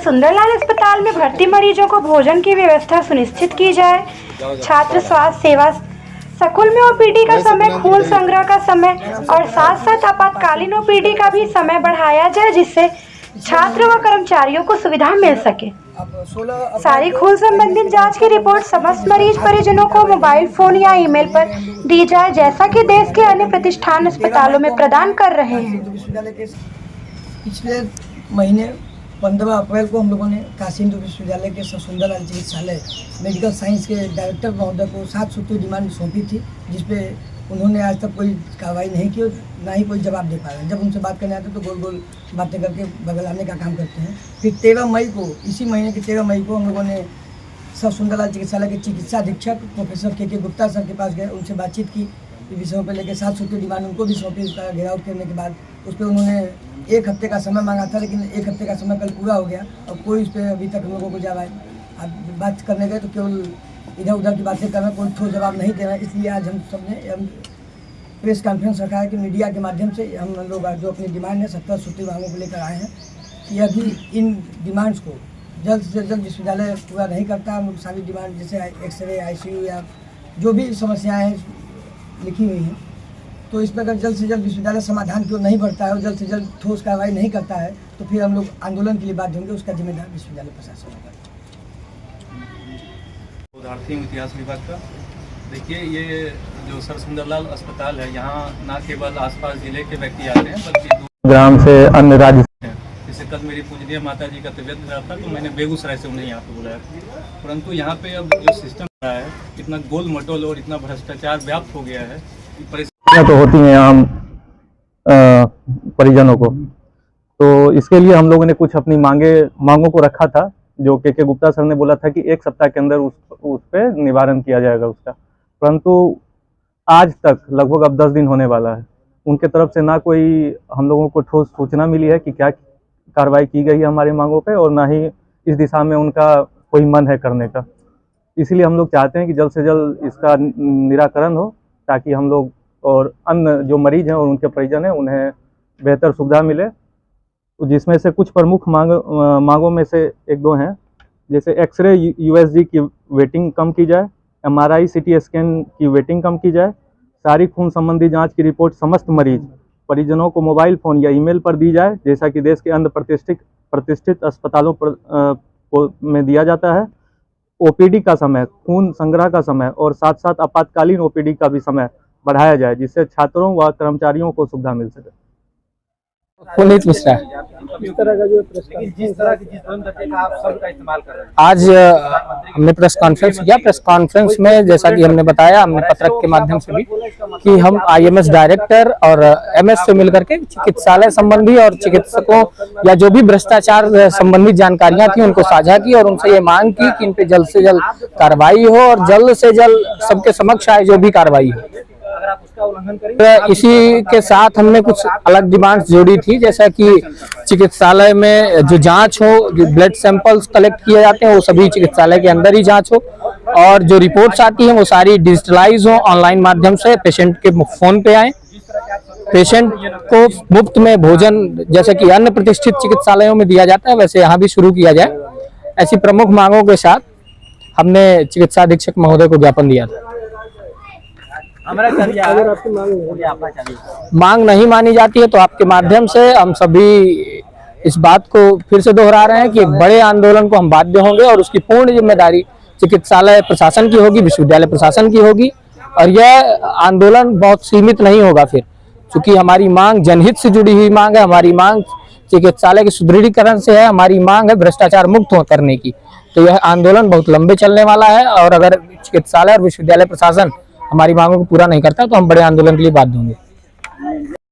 सुंदरलाल अस्पताल में भर्ती मरीजों को भोजन की व्यवस्था सुनिश्चित की जाए। छात्र स्वास्थ्य सेवा स्कूल में ओपीडी का समय, खून संग्रह का समय और साथ साथ आपातकालीन ओपीडी का भी समय बढ़ाया जाए, जिससे छात्र व कर्मचारियों को सुविधा मिल सके। सारी खून संबंधित जांच की रिपोर्ट समस्त मरीज परिजनों को मोबाइल फोन या ईमेल पर दी जाए, जैसा कि देश के अन्य प्रतिष्ठान अस्पतालों में प्रदान कर रहे हैं। पिछले महीने 15 अप्रैल को हम लोगों ने काशी हिंदू विश्वविद्यालय के सुंदरलाल चिकित्सालय मेडिकल साइंस के डायरेक्टर महोदय को 7 सूत्रीय डिमांड सौंपी थी, जिसपे उन्होंने आज तक कोई कार्रवाई नहीं की और ना ही कोई जवाब दे पा रहे हैं। जब उनसे बात करने आते तो गोल गोल बातें करके बगलाने का काम करते हैं। फिर 13 मई को, इसी महीने की 13 मई को हम लोगों ने सुंदरलाल चिकित्सालय के चिकित्सा अधीक्षक प्रोफेसर के गुप्ता सर के पास गए, उनसे बातचीत की, विषयों पर लेकर 7 सूत्रीय डिमांड उनको भी सौंपी। उसका घेराव करने के बाद उस पर उन्होंने 1 हफ्ते का समय मांगा था, लेकिन 1 हफ्ते का समय कल पूरा हो गया और कोई उस पर अभी तक हम लोगों को जवाब अब बात करने गए तो केवल इधर उधर की बातें कर रहे हैं, कोई ठोस जवाब नहीं दे रहा है। इसलिए आज हम सब ने प्रेस कॉन्फ्रेंस रखा है कि मीडिया के माध्यम से हम लोग जो अपनी डिमांड है 17 सूत्रीय मांगों को लेकर आए हैं कि अभी इन डिमांड्स को जल्द से जल्द विश्वविद्यालय पूरा नहीं करता। हम लोग सारी डिमांड जैसे एक्सरे, ICU या जो भी समस्याएँ लिखी हुई हैं, तो इस पर अगर जल्द से जल्द विश्वविद्यालय समाधान क्यों नहीं बढ़ता है और जल्द से जल्द ठोस कार्रवाई नहीं करता है तो फिर हम लोग आंदोलन के लिए बाध्य होंगे। उसका जिम्मेदार विश्वविद्यालय प्रशासन होगा। उदाहरण इतिहास विभाग का देखिए, ये जो सर सुंदरलाल अस्पताल है, यहाँ न केवल आसपास जिले के व्यक्ति आते हैं बल्कि ग्राम से अन्य राज्य से। जैसे कल मेरी पूजनीय माता जी का तबियत खराब था तो मैंने बेगूसराय से उन्हें यहाँ पे बुलाया, परंतु यहाँ पे अब जो सिस्टम रहा है इतना गोल मटोल और इतना भ्रष्टाचार व्याप्त हो गया है कि परेशानियाँ तो होती हैं आम परिजनों को। तो इसके लिए हम लोगों ने कुछ अपनी मांगों को रखा था, जो के गुप्ता सर ने बोला था कि 1 सप्ताह के अंदर उस पर निवारण किया जाएगा उसका, परंतु आज तक लगभग अब 10 दिन होने वाला है। उनके तरफ से ना कोई हम लोगों को ठोस सूचना मिली है कि क्या कार्रवाई की गई है हमारी मांगों पे, और ना ही इस दिशा में उनका कोई मन है करने का। इसलिए हम लोग चाहते हैं कि जल्द से जल्द इसका निराकरण हो, ताकि हम लोग और अन्य जो मरीज हैं और उनके परिजन हैं उन्हें बेहतर सुविधा मिले। जिसमें से कुछ प्रमुख मांगों में से 1-2 हैं, जैसे एक्सरे USG की वेटिंग कम की जाए, MRI CT स्कैन की वेटिंग कम की जाए, सारी खून संबंधी जांच की रिपोर्ट समस्त मरीज परिजनों को मोबाइल फ़ोन या ईमेल पर दी जाए, जैसा कि देश के अन्य प्रतिष्ठित अस्पतालों में दिया जाता है। OPD का समय, खून संग्रह का समय और साथ साथ आपातकालीन OPD का भी समय बढ़ाया जाए, जिससे छात्रों व कर्मचारियों को सुविधा मिल सके। पुनीत मिश्रा। इस तरह का जो जिस तरह का आप सबका इस्तेमाल कर रहे हैं, आज हमने प्रेस कॉन्फ्रेंस किया। प्रेस कॉन्फ्रेंस में जैसा कि हमने बताया, हमने पत्रक के माध्यम से भी कि हम IMS डायरेक्टर और MS से मिलकर के चिकित्सालय संबंधी और चिकित्सकों या जो भी भ्रष्टाचार संबंधी जानकारियां थी उनको साझा की और उनसे ये मांग की कि इन पे जल्द से जल्द कार्रवाई हो और जल्द से जल्द सबके समक्ष आए जो भी कार्रवाई हो। अगर आप उसका उल्लंघन करें, इसी के साथ हमने कुछ अलग डिमांड्स जोड़ी थी, जैसा कि चिकित्सालय में जो जांच हो, जो ब्लड सैंपल्स कलेक्ट किए जाते हैं वो सभी चिकित्सालय के अंदर ही जांच हो, और जो रिपोर्ट्स आती हैं वो सारी डिजिटलाइज हो, ऑनलाइन माध्यम से पेशेंट के फोन पे आए। पेशेंट को मुफ्त में भोजन जैसे कि अन्य प्रतिष्ठित चिकित्सालयों में दिया जाता है वैसे यहाँ भी शुरू किया जाए। ऐसी प्रमुख मांगों के साथ हमने चिकित्सा अधीक्षक महोदय को ज्ञापन दिया था। अगर आपकी मांग नहीं मानी जाती है तो आपके माध्यम से हम सभी इस बात को फिर से दोहरा रहे हैं कि एक बड़े आंदोलन को हम बाध्य होंगे और उसकी पूर्ण जिम्मेदारी चिकित्सालय प्रशासन की होगी, विश्वविद्यालय प्रशासन की होगी। और यह आंदोलन बहुत सीमित नहीं होगा फिर, क्योंकि हमारी मांग जनहित से जुड़ी हुई मांग है, हमारी मांग चिकित्सालय के सुदृढ़ीकरण से है, हमारी मांग है भ्रष्टाचार मुक्त करने की। तो यह आंदोलन बहुत लंबे चलने वाला है और अगर चिकित्सालय और विश्वविद्यालय प्रशासन हमारी मांगों को पूरा नहीं करता तो हम बड़े आंदोलन के लिए बाध्य होंगे।